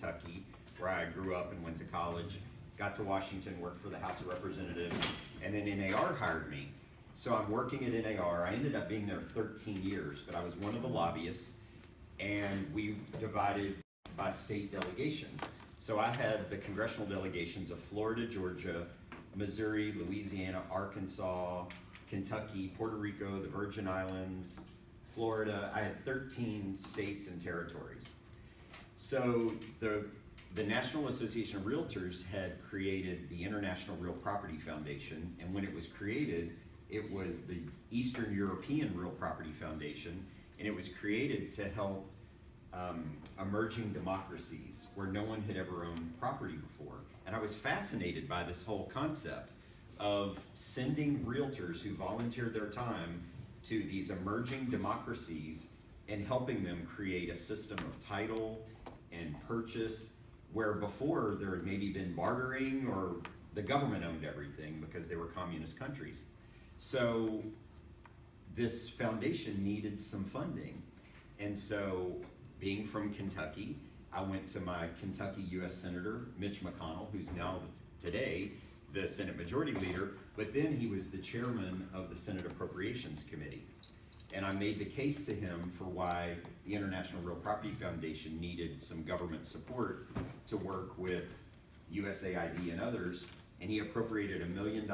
Kentucky, where I grew up and went to college, got to Washington, worked for the House of Representatives, and then NAR hired me. So I'm working at NAR. I ended up being there 13 years, but I was one of the lobbyists, and we divided by state delegations. So I had the congressional delegations of Florida, Georgia, Missouri, Louisiana, Arkansas, Kentucky, Puerto Rico, the Virgin Islands, Florida. I had 13 states and territories. So the National Association of Realtors had created the International Real Property Foundation, and when it was created, it was the Eastern European Real Property Foundation, and it was created to help emerging democracies where no one had ever owned property before. And I was fascinated by this whole concept of sending realtors who volunteered their time to these emerging democracies and helping them create a system of title and purchase where before there had maybe been bartering or the government owned everything because they were communist countries. So this foundation needed some funding. And so being from Kentucky, I went to my Kentucky U.S. Senator, Mitch McConnell, who's now today the Senate Majority Leader, but then he was the chairman of the Senate Appropriations Committee. And I made the case to him for why the International Real Property Foundation needed some government support to work with USAID and others, and he appropriated $1 million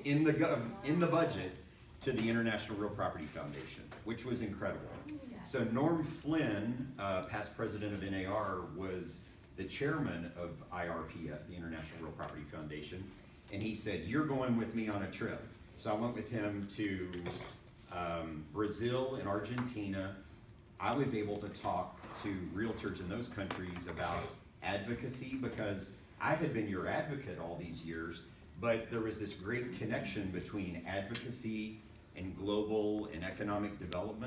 in the budget to the International Real Property Foundation, which was incredible. So Norm Flynn, past president of NAR, was the chairman of IRPF, the International Real Property Foundation, and he said, "You're going with me on a trip." So I went with him to Brazil and Argentina. I was able to talk to realtors in those countries about advocacy because I had been your advocate all these years, but there was this great connection between advocacy and global and economic development.